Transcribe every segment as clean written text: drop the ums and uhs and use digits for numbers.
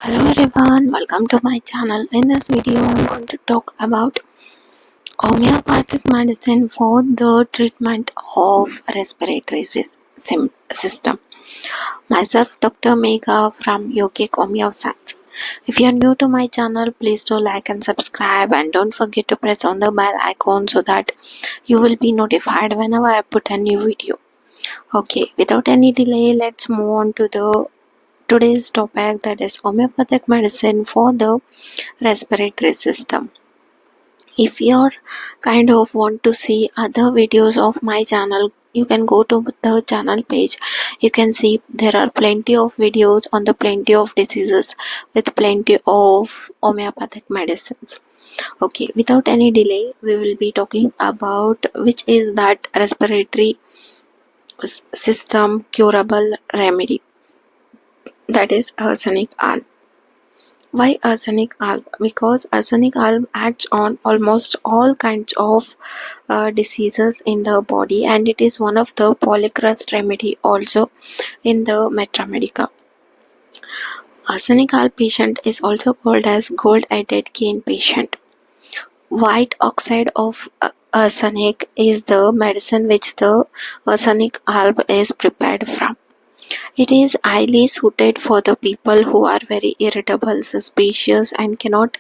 Hello everyone, welcome to my channel. In this video, I'm going to talk about homeopathic medicine for the treatment of respiratory system. Myself, Dr. Megha from Yogic Homeo Science. If you are new to my channel, please do like and subscribe, and don't forget to press on the bell icon so that you will be notified whenever I put a new video. Okay, without any delay, let's move on to the today's topic, that is homeopathic medicine for the respiratory system. If you're kind of want to see other videos of my channel, you can go to the channel page. You can see there are plenty of videos on the plenty of diseases with plenty of homeopathic medicines. Okay, without any delay, we will be talking about which is that respiratory system curable remedy, that is arsenic alb. Why arsenic alb? Because arsenic alb acts on almost all kinds of diseases in the body, and it is one of the polycrust remedy also in the Metramedica. Arsenic alb patient is also called as gold-headed cane patient. White oxide of arsenic is the medicine which the arsenic alb is prepared from. It is highly suited for the people who are very irritable, suspicious, and cannot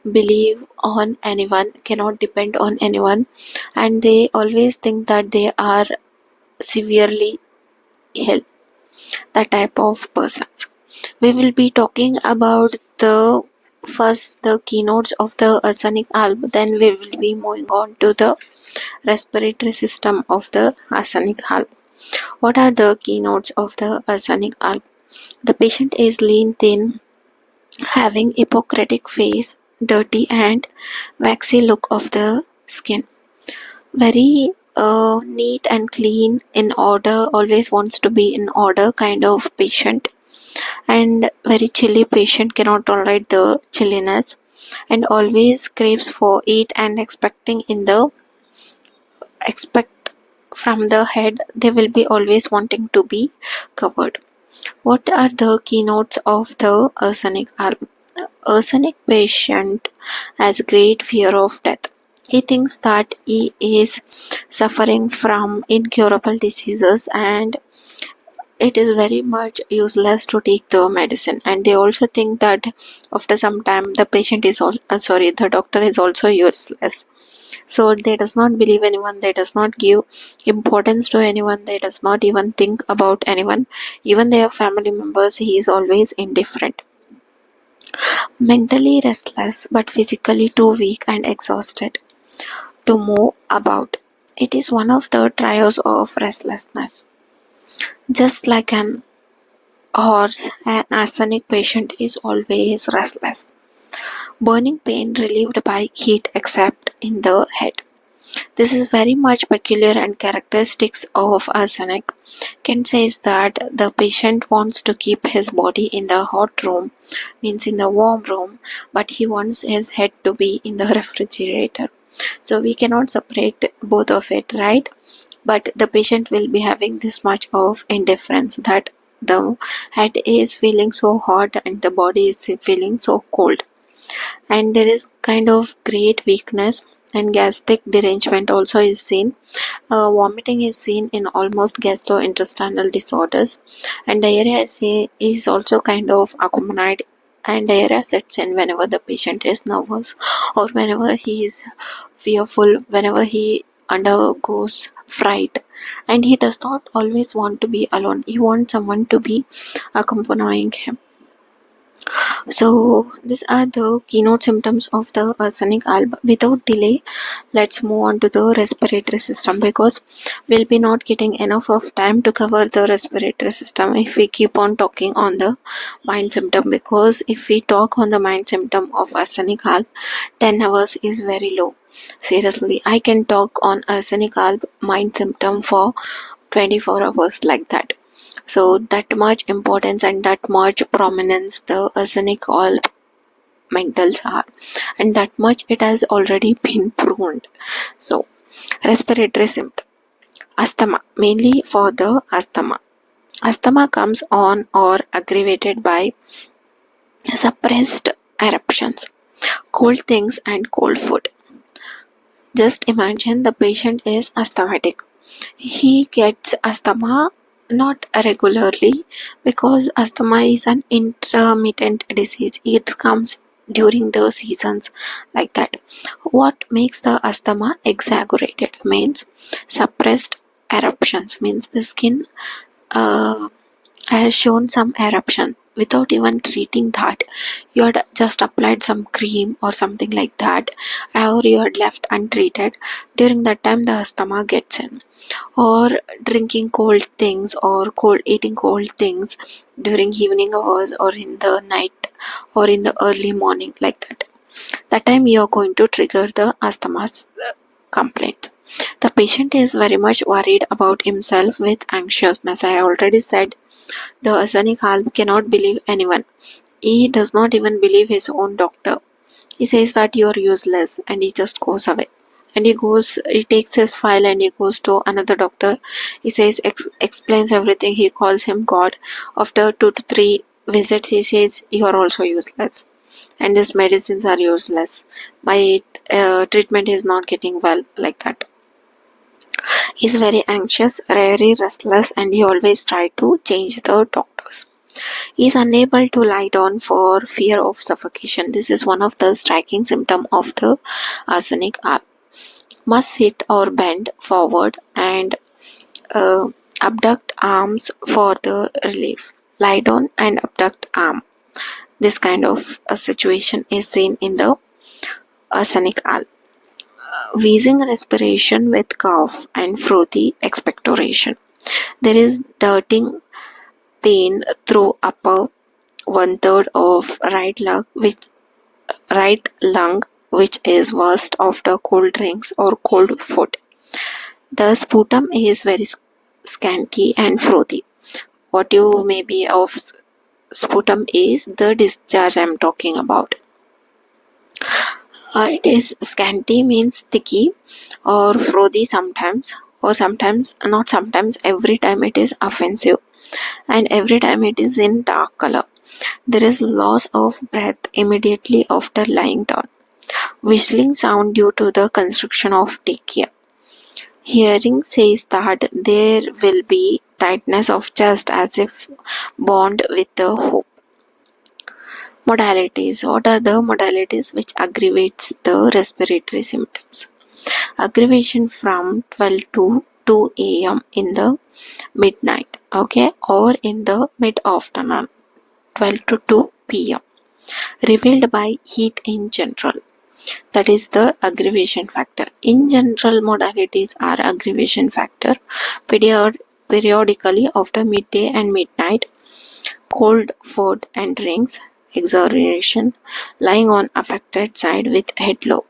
believe on anyone, cannot depend on anyone, and they always think that they are severely ill. That type of persons. We will be talking about the keynotes of the arsenic alb, then we will be moving on to the respiratory system of the arsenic alb. What are the keynotes of the arsenic alb? The patient is lean, thin, having hypocritic face, dirty and waxy look of the skin. Very neat and clean, in order, always wants to be in order kind of patient. And very chilly patient, cannot tolerate the chilliness and always craves for it and expect from the head, they will be always wanting to be covered. What are the keynotes of the arsenic alb? The arsenic patient has great fear of death. He thinks that he is suffering from incurable diseases, and it is very much useless to take the medicine. And they also think that after some time the patient is the doctor is also useless. So they does not believe anyone, they does not give importance to anyone, they does not even think about anyone, even their family members. He is always indifferent, mentally restless, but physically too weak and exhausted to move about. It is one of the trials of restlessness. Just like an horse, an arsenic patient is always restless. Burning pain relieved by heat except in the head. This is very much peculiar and characteristics of arsenic. Kent says that the patient wants to keep his body in the hot room, means in the warm room, but he wants his head to be in the refrigerator. So we cannot separate both of it, right? But the patient will be having this much of indifference, that the head is feeling so hot and the body is feeling so cold. And there is kind of great weakness, and gastric derangement also is seen. Vomiting is seen in almost gastrointestinal disorders, and diarrhea is also kind of accompanied, and diarrhea sets in whenever the patient is nervous or whenever he is fearful, whenever he undergoes fright, and he does not always want to be alone, he wants someone to be accompanying him. So these are the keynote symptoms of the arsenic alb. Without delay, let's move on to the respiratory system, because we'll be not getting enough of time to cover the respiratory system if we keep on talking on the mind symptom. Because if we talk on the mind symptom of arsenic alb, 10 hours is very low. Seriously, I can talk on arsenic alb mind symptom for 24 hours like that. So that much importance and that much prominence the arsenic alb mentals are, and that much it has already been proved. So respiratory symptom, asthma, mainly for the asthma. Asthma comes on or aggravated by Suppressed eruptions, cold things and cold food. Just imagine the patient is asthmatic. He gets asthma not regularly because asthma is an intermittent disease. It comes during the seasons like that. What makes the asthma exaggerated means suppressed eruptions, means the skin has shown some eruption without even treating that. You had just applied some cream or something like that, or you had left untreated. During that time the asthma gets in, or drinking cold things or cold eating cold things during evening hours or in the night or in the early morning like that. That time you are going to trigger the asthma complaint. The patient is very much worried about himself with anxiousness. I already said the Asani Khalb cannot believe anyone. He does not even believe his own doctor. He says that you are useless and he just goes away. And he takes his file and he goes to another doctor. He says, explains everything. He calls him God. After 2 to 3 visits, he says, you are also useless. And these medicines are useless. My treatment is not getting well like that. He's very anxious, very restless, and he always tries to change the doctors. He is unable to lie down for fear of suffocation. This is one of the striking symptoms of the arsenic arc. Must sit or bend forward and abduct arms for the relief. Lie down and abduct arm. This kind of a situation is seen in the arsenic alb. Wheezing respiration with cough and frothy expectoration. There is dirting pain through upper 1/3 of right lung, which is worst after cold drinks or cold food. The sputum is very scanty and frothy. What you may be of sputum is the discharge I am talking about. It is scanty means thicky or frothy sometimes, or sometimes not sometimes, every time it is offensive and every time it is in dark color. There is loss of breath immediately after lying down. Whistling sound due to the constriction of trachea. Hearing says that there will be tightness of chest as if bound with the hoop. Modalities. What are the modalities which aggravates the respiratory symptoms? Aggravation from 12 to 2 a.m. in the midnight, okay, or in the mid-afternoon, 12 to 2 p.m. Revealed by heat in general. That is the aggravation factor. In general, modalities are aggravation factor periodically after midday and midnight, cold food and drinks, exaggeration, lying on affected side with head low,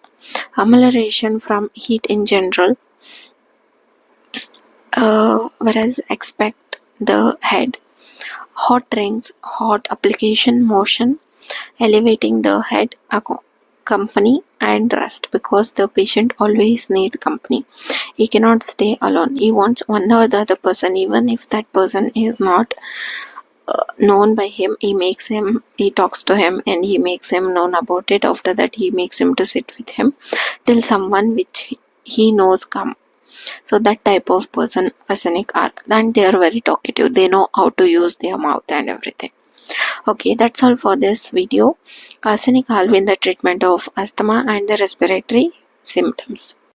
amelioration from heat in general, whereas expect the head, hot drinks, hot application motion, elevating the head, company and rest, because the patient always needs company. He cannot stay alone. He wants one or the other person, even if that person is not known by him. He talks to him and he makes him known about it. After that he makes him to sit with him till someone which he knows come. So that type of person arsenic are, and they are very talkative. They know how to use their mouth and everything. Okay, that's all for this video. Arsenic help in the treatment of asthma and the respiratory symptoms.